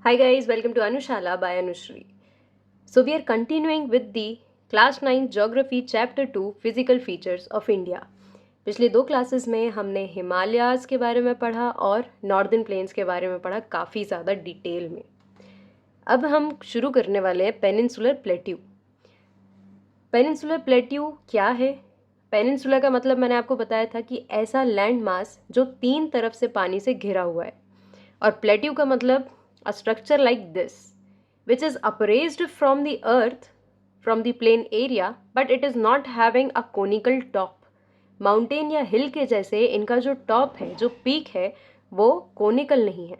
Hi guys, welcome to Anushala by Anushri. So we are continuing with the class 9 Geography Chapter 2 Physical Features of India. पिछले दो classes में हमने Himalayas के बारे में पढ़ा और नॉर्दर्न प्लेन्स के बारे में पढ़ा काफ़ी ज़्यादा डिटेल में। अब हम शुरू करने वाले हैं पेनिनसुलर प्लेट्यू। पेनिनसुलर प्लेट्यू क्या है? पेनिनसुला का मतलब मैंने आपको बताया था कि ऐसा लैंड मास जो तीन तरफ से पानी से घिरा हुआ है, और प्लेट्यू का मतलब a structure like this which is upraised from the earth from the plain area but it is not having a conical top. Mountain या हिल के जैसे इनका जो टॉप है, जो पीक है, वो कोनिकल नहीं है,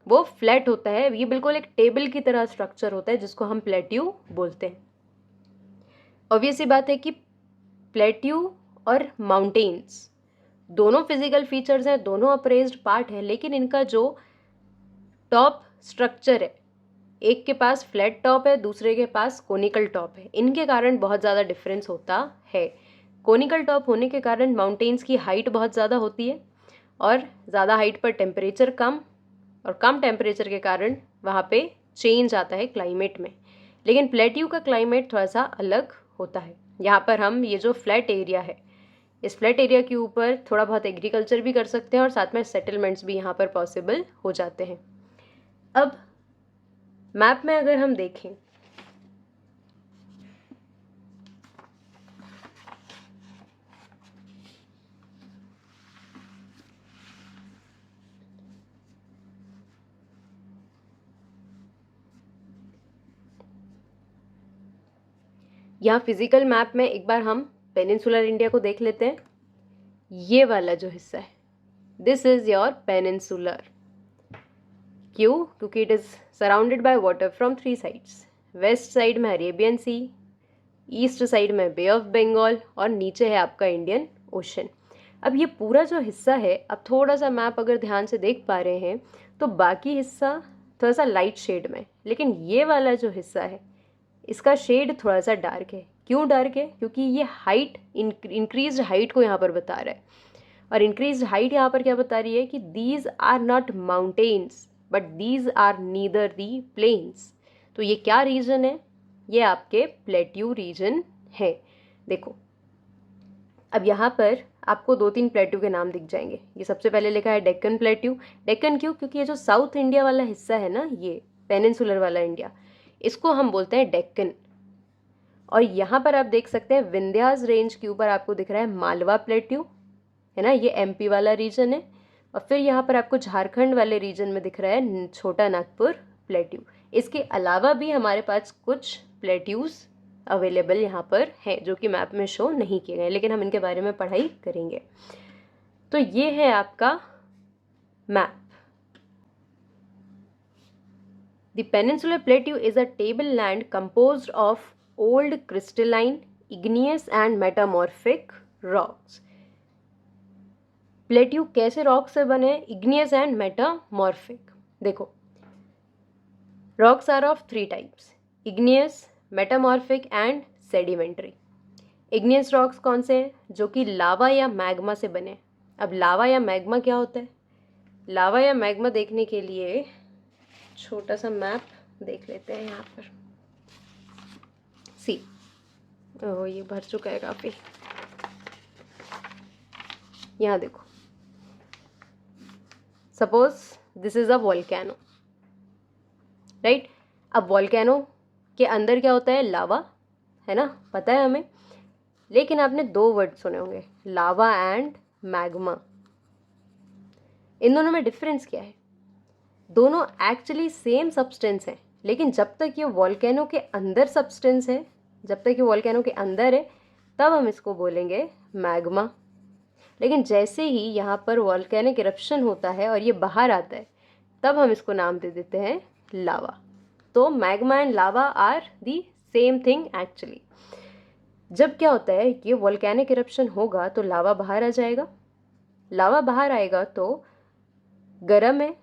वो फ्लैट होता है। ये बिल्कुल एक टेबल की तरह स्ट्रक्चर होता है जिसको हम प्लेट्यू बोलते हैं। ऑब्वियस सी बात है कि प्लेट्यू और माउंटेन्स दोनों फिजिकल फीचर्स हैं, दोनों अप्रेज्ड पार्ट है, लेकिन इनका जो टॉप स्ट्रक्चर है, एक के पास फ्लैट टॉप है, दूसरे के पास कोनिकल टॉप है, इनके कारण बहुत ज़्यादा डिफरेंस होता है। कोनिकल टॉप होने के कारण माउंटेन्स की हाइट बहुत ज़्यादा होती है और ज़्यादा हाइट पर टेम्परेचर कम, और कम टेम्परेचर के कारण वहाँ पे चेंज आता है क्लाइमेट में। लेकिन प्लेट्यू का क्लाइमेट थोड़ा सा अलग होता है। यहाँ पर हम ये जो फ्लैट एरिया है, इस फ्लैट एरिया के ऊपर थोड़ा बहुत एग्रीकल्चर भी कर सकते हैं और साथ में सेटलमेंट्स भी यहाँ पर पॉसिबल हो जाते हैं। अब मैप में अगर हम देखें, यहाँ फिजिकल मैप में एक बार हम पेनिनसुलर इंडिया को देख लेते हैं। ये वाला जो हिस्सा है, दिस इज योर पेनिनसुलर। क्यों? क्योंकि it is surrounded by water from three sides. West side में अरेबियन सी, ईस्ट साइड में बे ऑफ बंगाल, और नीचे है आपका इंडियन ओशन। अब ये पूरा जो हिस्सा है, अब थोड़ा सा मैप अगर ध्यान से देख पा रहे हैं तो बाकी हिस्सा थोड़ा सा लाइट शेड में, लेकिन ये वाला जो हिस्सा है इसका शेड थोड़ा सा डार्क है। क्यों डार्क है? क्योंकि ये हाइट, इंक्रीज्ड हाइट को यहाँ पर बता रहा है, और इंक्रीज्ड हाइट यहाँ पर क्या बता रही है कि these are not mountains but these are neither the plains. तो ये क्या रीजन है? ये आपके प्लेट्यू रीजन है। देखो, अब यहाँ पर आपको दो तीन प्लेट्यू के नाम दिख जाएंगे। ये सबसे पहले लिखा है डेक्कन प्लेट्यू। डेक्कन क्यों? क्योंकि ये जो साउथ इंडिया वाला हिस्सा है ना, ये पेनिनसुलर वाला इंडिया, इसको हम बोलते हैं डेक्कन। और यहाँ पर आप देख सकते हैं विंध्यास रेंज के ऊपर आपको दिख रहा है मालवा प्लेट्यू, है ना, ये एमपी वाला रीजन है। और फिर यहाँ पर आपको झारखंड वाले रीजन में दिख रहा है छोटा नागपुर प्लेट्यू। इसके अलावा भी हमारे पास कुछ प्लेट्यूज अवेलेबल यहाँ पर हैं जो कि मैप में शो नहीं किए गए, लेकिन हम इनके बारे में पढ़ाई करेंगे। तो ये है आपका map. The peninsular plateau is a tableland composed of old crystalline, igneous and metamorphic rocks. Plateau कैसे रॉक से बने? Igneous and metamorphic. देखो, rocks are of three types: igneous, metamorphic and sedimentary. Igneous rocks कौन से हैं? जो कि लावा या मैग्मा से बने। अब लावा या मैग्मा क्या होता है? लावा या मैग्मा देखने के लिए छोटा सा मैप देख लेते हैं। यहाँ पर सी, ओह ये भर चुका है काफ़ी। यहाँ देखो, suppose this is a volcano, right. अब वॉल्केनो के अंदर क्या होता है? लावा, है ना, पता है हमें। लेकिन आपने दो वर्ड सुने होंगे, लावा एंड मैग्मा। इन दोनों में डिफरेंस क्या है? दोनों एक्चुअली सेम सब्सटेंस है, लेकिन जब तक ये वॉल्केनो के अंदर सब्सटेंस है, जब तक ये वॉल्केनो के अंदर है, तब हम इसको बोलेंगे मैग्मा। लेकिन जैसे ही यहाँ पर वॉल्केनिक इरप्शन होता है और ये बाहर आता है, तब हम इसको नाम दे देते हैं लावा। तो magma and lava are the same thing actually. जब क्या होता है कि वॉल्केनिक इरप्शन होगा तो लावा बाहर आ जाएगा। लावा बाहर आएगा तो गर्म है,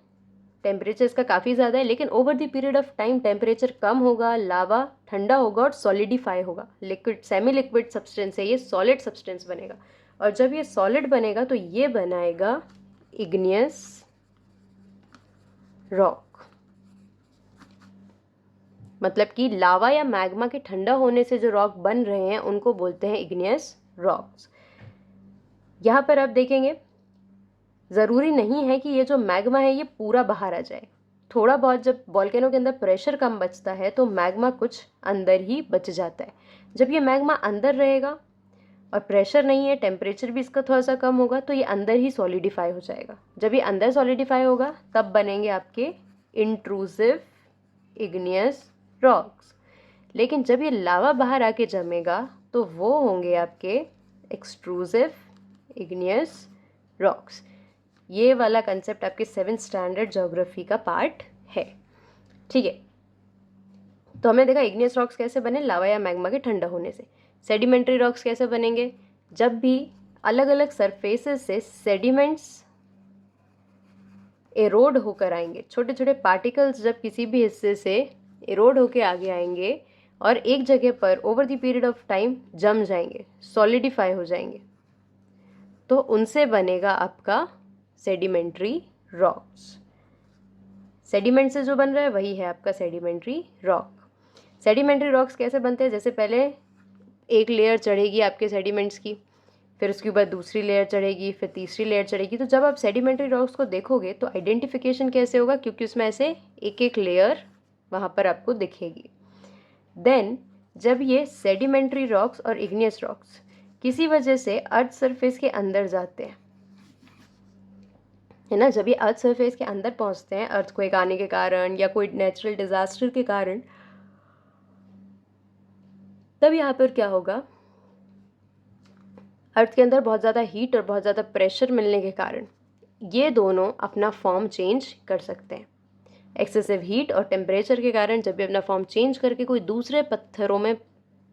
टेम्परेचर इसका काफ़ी ज़्यादा है, लेकिन over the period of time temperature कम होगा, लावा ठंडा होगा और सॉलिडिफाई होगा। लिक्विड, सेमी लिक्विड सब्सटेंस है, ये सॉलिड सब्सटेंस बनेगा। और जब ये सॉलिड बनेगा तो ये बनाएगा इग्नियस रॉक। मतलब कि लावा या मैग्मा के ठंडा होने से जो रॉक बन रहे हैं उनको बोलते हैं इग्नियस रॉक्स। यहाँ पर आप देखेंगे ज़रूरी नहीं है कि ये जो मैग्मा है ये पूरा बाहर आ जाए। थोड़ा बहुत जब वॉल्केनो के अंदर प्रेशर कम बचता है तो मैग्मा कुछ अंदर ही बच जाता है। जब ये मैग्मा अंदर रहेगा और प्रेशर नहीं है, टेम्परेचर भी इसका थोड़ा सा कम होगा, तो ये अंदर ही सॉलिडिफाई हो जाएगा। जब ये अंदर सॉलिडिफाई होगा तब बनेंगे आपके इंट्रूसिव इग्नियस रॉक्स। लेकिन जब ये लावा बाहर आके जमेगा तो वो होंगे आपके एक्सट्रूसिव इग्नियस रॉक्स। ये वाला कंसेप्ट आपके 7th स्टैंडर्ड ज्योग्राफी का पार्ट है। ठीक है, तो हमने देखा इग्नियस रॉक्स कैसे बने, लावा या मैग्मा के ठंडा होने से। सेडिमेंट्री रॉक्स कैसे बनेंगे, जब भी अलग अलग सरफेसेस से सेडिमेंट्स एरोड होकर आएंगे, छोटे छोटे पार्टिकल्स जब किसी भी हिस्से से एरोड होकर आगे आएंगे और एक जगह पर over the period of time जम जाएंगे, सॉलिडिफाई हो जाएंगे, तो उनसे बनेगा आपका सेडिमेंट्री रॉक्स। सेडिमेंट से जो बन रहा है वही है आपका सेडिमेंट्री रॉक। सेडिमेंट्री रॉक्स कैसे बनते हैं, जैसे पहले एक लेयर चढ़ेगी आपके सेडिमेंट्स की, फिर उसके बाद दूसरी लेयर चढ़ेगी, फिर तीसरी लेयर चढ़ेगी। तो जब आप सेडिमेंट्री रॉक्स को देखोगे तो आइडेंटिफिकेशन कैसे होगा, क्योंकि उसमें ऐसे एक एक लेयर वहाँ पर आपको दिखेगी। देन जब ये सेडिमेंट्री रॉक्स और इग्नियस रॉक्स किसी वजह से अर्थ सरफेस के अंदर जाते हैं, है ना, जब ये अर्थ सरफेस के अंदर पहुंचते हैं अर्थक्वेक आने के कारण या कोई नेचुरल डिजास्टर के कारण, तब यहाँ पर क्या होगा, अर्थ के अंदर बहुत ज़्यादा हीट और बहुत ज़्यादा प्रेशर मिलने के कारण ये दोनों अपना फॉर्म चेंज कर सकते हैं। एक्सेसिव हीट और टेम्परेचर के कारण जब ये अपना फॉर्म चेंज करके कोई दूसरे पत्थरों में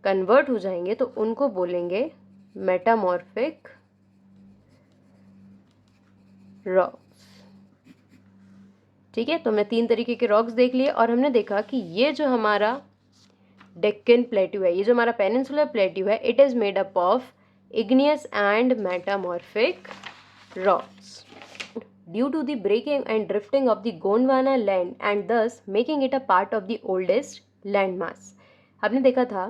कन्वर्ट हो जाएंगे तो उनको बोलेंगे मेटामॉर्फिक रॉक्स। ठीक है, तो हमने 3 तरीके के रॉक्स देख लिए और हमने देखा कि ये जो हमारा डेक्कन प्लेट्यू है, ये जो हमारा पेनिनसुलर प्लेट्यू है, it is made up of igneous and metamorphic rocks due to the breaking and drifting of the Gondwana land and thus making it a part of the oldest landmass। आपने देखा था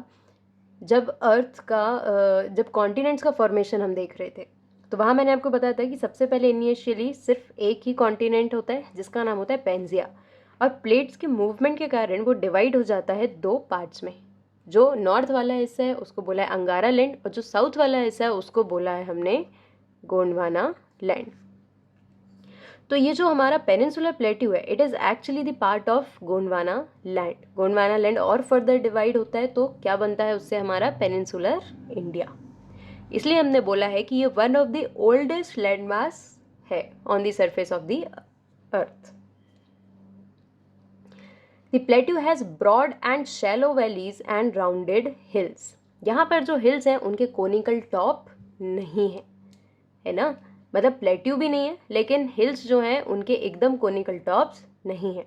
जब अर्थ का जब continents का formation हम देख रहे थे तो वहाँ मैंने आपको बताया था कि सबसे पहले इनिशियली सिर्फ एक ही कॉन्टिनेंट होता है जिसका नाम होता है पेंजिया, और प्लेट्स के मूवमेंट के कारण वो डिवाइड हो जाता है 2 पार्ट्स में। जो नॉर्थ वाला हिस्सा है उसको बोला है अंगारा लैंड और जो साउथ वाला हिस्सा है उसको बोला है हमने गोंडवाना लैंड। तो ये जो हमारा पेनिनसुलर प्लेट्यू है it is actually the part of Gondwana land. Gondwana land और फर्दर डिवाइड होता है तो क्या बनता है उससे हमारा पेनिनसुलर इंडिया। इसलिए हमने बोला है कि ये one of the oldest landmass है on the surface of the earth. The plateau has broad and shallow valleys and rounded hills। यहाँ पर जो हिल्स हैं उनके कोनिकल टॉप नहीं है, है ना, मतलब प्लेट्यू भी नहीं है लेकिन हिल्स जो हैं उनके एकदम कोनिकल टॉप्स नहीं है।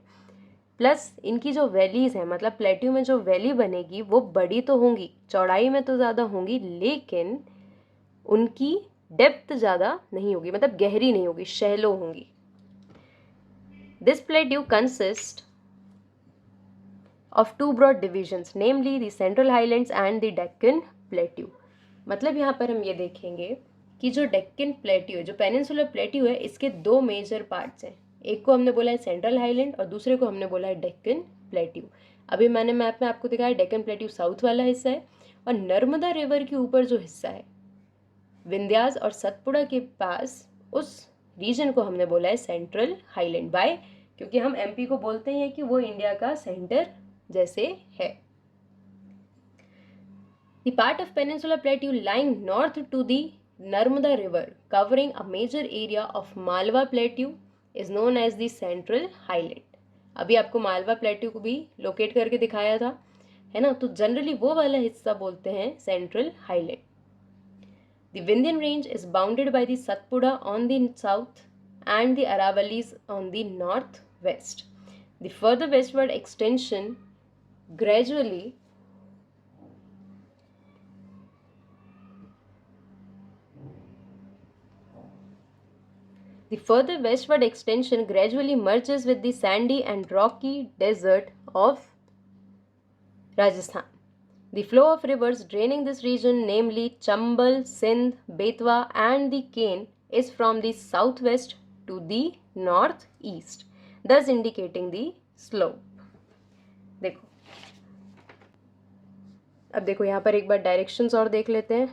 प्लस इनकी जो वैलीज हैं, मतलब प्लेट्यू में जो वैली बनेगी वो बड़ी तो होंगी, चौड़ाई में तो ज़्यादा होंगी, लेकिन उनकी डेप्थ ज़्यादा नहीं होगी, मतलब गहरी नहीं होगी, शैलो होंगी। This plateau consist of 2 broad divisions, namely the Central Highlands and the Deccan Plateau। मतलब यहाँ पर हम ये देखेंगे कि जो डेक्कन प्लेट्यू है, जो पेनिनसुलर प्लेट्यू है, इसके 2 मेजर पार्ट्स हैं। एक को हमने बोला है सेंट्रल हाईलैंड और दूसरे को हमने बोला है डेक्कन प्लेट्यू। अभी मैंने मैप में आपको दिखाया डेक्कन प्लेट्यू साउथ वाला हिस्सा है और नर्मदा रिवर के ऊपर जो हिस्सा है विंध्यास और सतपुड़ा के पास, उस रीजन को हमने बोला है सेंट्रल हाईलैंड। बाय, क्योंकि हम एमपी को बोलते हैं कि वो इंडिया का सेंटर जैसे है। The part of Peninsular Plateau lying north to the Narmada River covering a major area of Malwa Plateau is known as the Central Highland। अभी आपको मालवा प्लेट्यू को भी लोकेट करके दिखाया था, है ना, तो जनरली वो वाला हिस्सा बोलते हैं central highland. The Vindhyan range is bounded by the Satpura on the south and the Aravallis on the northwest। The further westward extension gradually merges with the sandy and rocky desert of Rajasthan. The flow of rivers draining this region, namely Chambal, Sindh, Betwa and the Ken, is from the southwest to the northeast, thus indicating the slope. देखो, अब देखो यहाँ पर एक बार directions और देख लेते हैं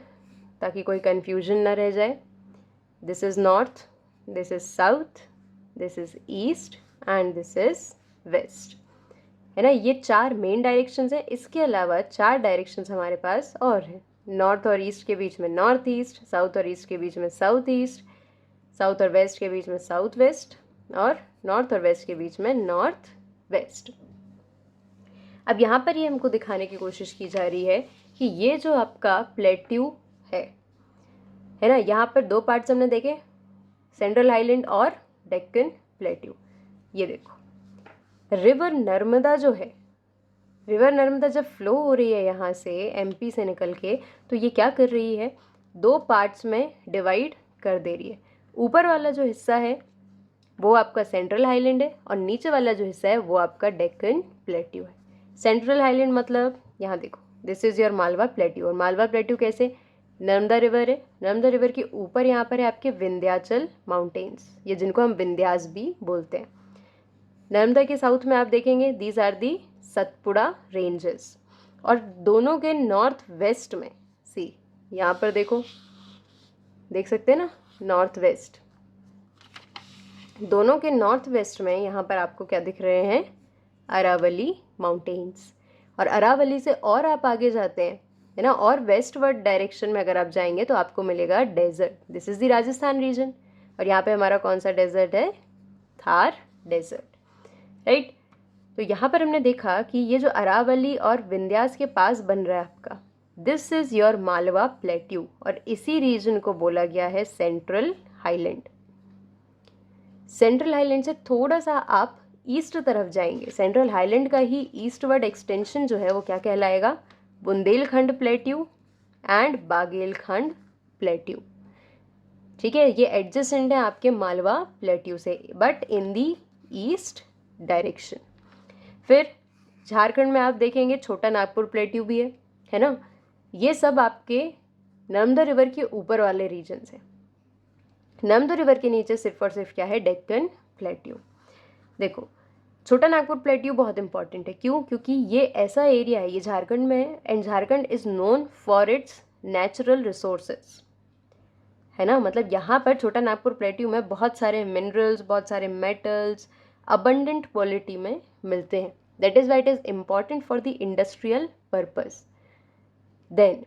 ताकि कोई कंफ्यूजन ना रह जाए. This is north, this is south, this is east and this is west, है ना. ये 4 मेन डायरेक्शंस हैं. इसके अलावा 4 डायरेक्शंस हमारे पास और हैं. नॉर्थ और ईस्ट के बीच में नॉर्थ ईस्ट, साउथ और ईस्ट के बीच में साउथ ईस्ट, साउथ और वेस्ट के बीच में साउथ वेस्ट और नॉर्थ और वेस्ट के बीच में नॉर्थ वेस्ट. अब यहाँ पर ये हमको दिखाने की कोशिश की जा रही है कि ये जो आपका प्लेट्यू है ना, यहाँ पर 2 पार्ट्स हमने देखे, सेंट्रल हाईलैंड और डेक्कन प्लेट्यू. ये देखो, रिवर नर्मदा जो है, रिवर नर्मदा जब फ्लो हो रही है यहाँ से एमपी से निकल के, तो ये क्या कर रही है, 2 पार्ट्स में डिवाइड कर दे रही है. ऊपर वाला जो हिस्सा है वो आपका सेंट्रल हाईलैंड है और नीचे वाला जो हिस्सा है वो आपका डेक्कन प्लेट्यू है. सेंट्रल हाईलैंड मतलब यहाँ देखो, this is your Malwa plateau. और मालवा प्लेट्यू कैसे, नर्मदा रिवर है, नर्मदा रिवर के ऊपर यहाँ पर है आपके विंध्याचल माउंटेन्स, ये जिनको हम विंध्यास भी बोलते हैं. नर्मदा के साउथ में आप देखेंगे these are the Satpura ranges, और दोनों के नॉर्थ वेस्ट में, सी यहाँ पर देखो, देख सकते हैं ना, नॉर्थ वेस्ट, दोनों के नॉर्थ वेस्ट में यहाँ पर आपको क्या दिख रहे हैं, अरावली माउंटेन्स. और अरावली से और आप आगे जाते हैं, है ना, और वेस्टवर्ड डायरेक्शन में अगर आप जाएंगे तो आपको मिलेगा desert. This is the Rajasthan region. और यहाँ पे हमारा कौन सा डेजर्ट है, थार डेजर्ट, राइट. तो यहाँ पर हमने देखा कि ये जो अरावली और विंध्यास के पास बन रहा है आपका, this is your Malwa plateau, और इसी रीजन को बोला गया है सेंट्रल हाईलैंड. सेंट्रल हाईलैंड से थोड़ा सा आप ईस्ट तरफ जाएंगे, सेंट्रल हाईलैंड का ही ईस्टवर्ड एक्सटेंशन जो है वो क्या कहलाएगा, बुंदेलखंड प्लेट्यू एंड बागेलखंड प्लेट्यू. ठीक है, ये एडजेसेंट है आपके मालवा प्लेट्यू से, but in the east direction. फिर झारखंड में आप देखेंगे छोटा नागपुर प्लेट्यू भी है ना. ये सब आपके नर्मदा रिवर के ऊपर वाले रीजन है. नर्मदा रिवर के नीचे सिर्फ और सिर्फ क्या है, डेक्कन प्लेट्यू. देखो, छोटा नागपुर प्लेट्यू बहुत इंपॉर्टेंट है. क्यों, क्योंकि ये ऐसा एरिया है, ये झारखंड में है, and Jharkhand is known for its natural resources, है ना. मतलब यहाँ पर छोटा नागपुर प्लेट्यू में बहुत सारे मिनरल्स, बहुत सारे मेटल्स अबंडेंट क्वालिटी में मिलते हैं. That is why it is important for the industrial purpose. Then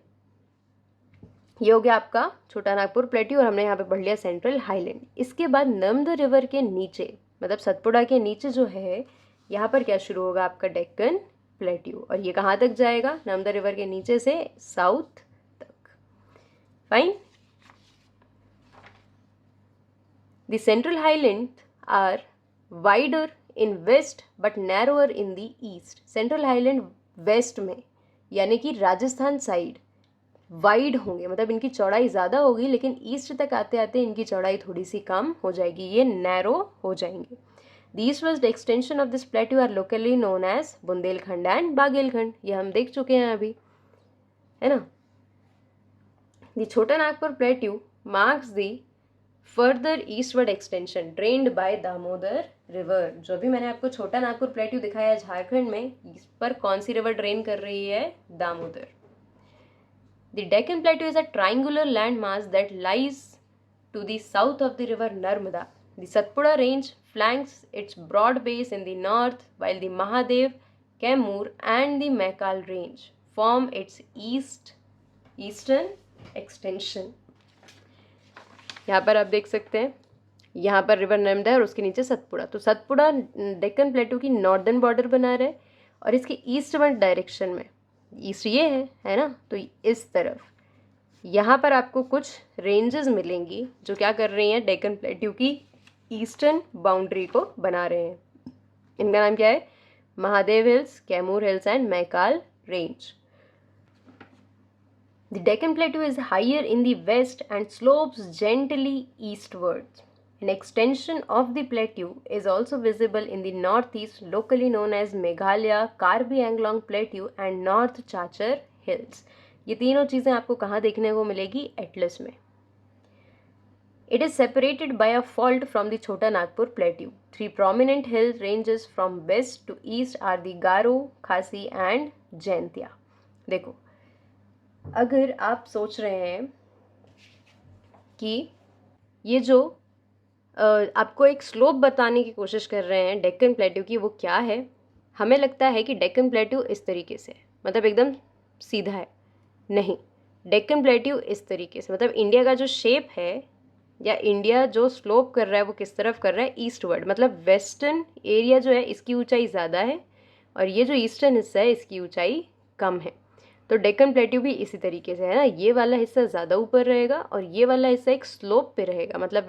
ये हो गया आपका छोटा नागपुर प्लेट्यू, और हमने यहाँ पे पढ़ लिया सेंट्रल हाईलैंड. इसके बाद नर्मदा रिवर के नीचे, मतलब सतपुड़ा के नीचे जो है, यहाँ पर क्या शुरू होगा आपका, डेक्कन प्लेट्यू. और ये कहाँ तक जाएगा, नर्मदा रिवर के नीचे से साउथ तक. Fine. The central highland are wider in west but narrower in the east. Central highland west में यानी कि राजस्थान साइड वाइड होंगे, मतलब इनकी चौड़ाई ज़्यादा होगी, लेकिन ईस्ट तक आते आते इनकी चौड़ाई थोड़ी सी कम हो जाएगी, ये नैरो हो जाएंगे. The east extension of this plateau are locally known as Bundelkhand and Baghelkhand. ये हम देख चुके हैं अभी, है ना. The Chota Nagpur plateau marks the further eastward extension drained by Damodar river. जो भी मैंने आपको छोटा नागपुर प्लेट्यू दिखाया झारखंड में, इस पर कौन सी रिवर ड्रेन कर रही है, Damodar. The Deccan Plateau is a triangular landmass that lies to the south of the river Narmada. The Satpura range flanks its broad base in the north, while the Mahadev, Kaimur and the Maikal range form its eastern extension. यहाँ पर आप देख सकते हैं, यहाँ पर river Narmada है और उसके नीचे सतपुड़ा. तो सतपुड़ा डेक्कन प्लेटू की नॉर्दर्न बॉर्डर बना रहे, और इसके ईस्टवर्ड डायरेक्शन में, ईस्ट ये है ना, तो इस तरफ यहाँ पर आपको कुछ रेंजेस मिलेंगी जो क्या कर रही हैं, डेक्कन प्लेट्यू की ईस्टर्न बाउंड्री को बना रहे हैं. इनका नाम क्या है, Mahadev hills, Kaimur hills and Maikal range. The Deccan plateau is higher in the west and slopes gently eastwards. An extension of the plateau is also visible in the northeast, locally known as Meghalaya, Karbi Anglong Plateau and North Chachar Hills. ये तीनों चीज़ें आपको कहाँ देखने को मिलेगी? Atlas में. It is separated by a fault from the Chota Nagpur Plateau. Three prominent hill ranges from west to east are the Garo, Khasi and Jaintia. देखो, अगर आप सोच रहे हैं कि ये जो आपको एक स्लोप बताने की कोशिश कर रहे हैं डेक्कन प्लेट्यू की, वो क्या है? हमें लगता है कि डेक्कन प्लेट्यू इस तरीके से, मतलब एकदम सीधा है. नहीं, डेक्कन प्लेट्यू इस तरीके से, मतलब इंडिया का जो शेप है या इंडिया जो स्लोप कर रहा है वो किस तरफ कर रहा है? ईस्टवर्ड. मतलब वेस्टर्न एरिया जो है इसकी ऊंचाई ज़्यादा है और ये जो ईस्टर्न हिस्सा है इसकी ऊंचाई कम है. तो डेक्कन प्लेट्यू भी इसी तरीके से है ना. ये वाला हिस्सा ज़्यादा ऊपर रहेगा और ये वाला हिस्सा एक स्लोप पे रहेगा. मतलब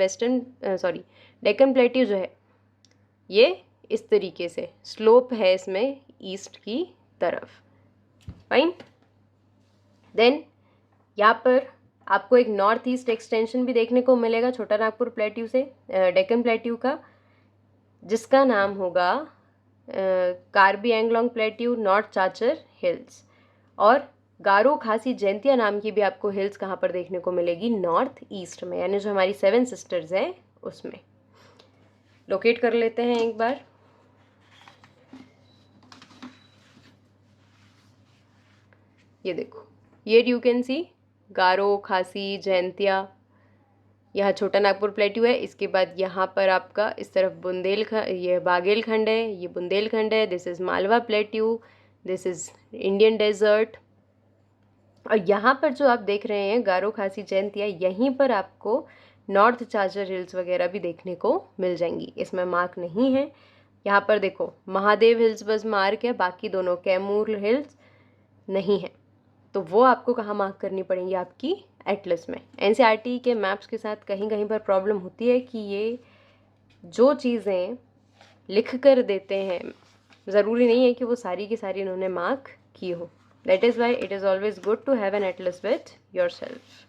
डेक्कन प्लेट्यू जो है ये इस तरीके से स्लोप है इसमें ईस्ट की तरफ. फाइन. देन यहाँ पर आपको एक नॉर्थ ईस्ट एक्सटेंशन भी देखने को मिलेगा छोटा नागपुर प्लेट्यू से, डेक्कन प्लेट्यू का, जिसका नाम होगा Karbi Anglong plateau, north Cachar hills. और गारो, खासी, जैंतिया नाम की भी आपको हिल्स कहाँ पर देखने को मिलेगी? नॉर्थ ईस्ट में, यानी जो हमारी 7 सिस्टर्स हैं उसमें. लोकेट कर लेते हैं एक बार. ये देखो, ये यू कैन सी गारो, खासी, जैंतिया, यहाँ छोटा नागपुर प्लेट्यू है. इसके बाद यहाँ पर आपका इस तरफ ये बागेलखंड है, ये बुंदेलखंड है. This is Malwa plateau, this is Indian desert. और यहाँ पर जो आप देख रहे हैं गारो, खासी, जैंतिया, यहीं पर आपको नॉर्थ चाचर हिल्स वगैरह भी देखने को मिल जाएंगी. इसमें मार्क नहीं है. यहाँ पर देखो महादेव हिल्स बस मार्क है, बाकी दोनों कैमूर हिल्स नहीं है. तो वो आपको कहाँ मार्क करनी पड़ेंगी? आपकी एटलस में. एनसीईआरटी के मैप्स के साथ कहीं कहीं पर प्रॉब्लम होती है कि ये जो चीज़ें लिख कर देते हैं ज़रूरी नहीं है कि वो सारी की सारी उन्होंने मार्क की हो. That is why it is always good to have an atlas with yourself.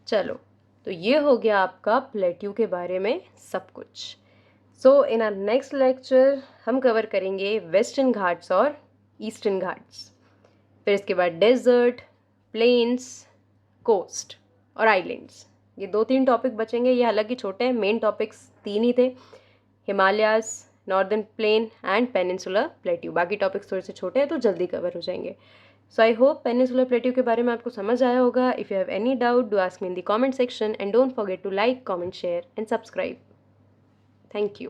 चलो, तो ये हो गया आपका प्लेट्यू के बारे में सब कुछ. सो इन आवर नेक्स्ट लेक्चर हम कवर करेंगे वेस्टर्न घाट्स और ईस्टर्न घाट्स. फिर इसके बाद डेजर्ट, प्लेन्स, कोस्ट और आइलैंड्स. ये 2-3 टॉपिक बचेंगे. ये हालांकि छोटे हैं, मेन टॉपिक्स 3 ही थे, Himalayas, northern plain and peninsular plateau. बाकी टॉपिक्स थोड़े से छोटे हैं तो जल्दी कवर हो जाएंगे. So I hope peninsular plateau के बारे में आपको समझ आया होगा. If you have any doubt, do ask me in the comment section and don't forget to like, comment, share and subscribe. Thank you.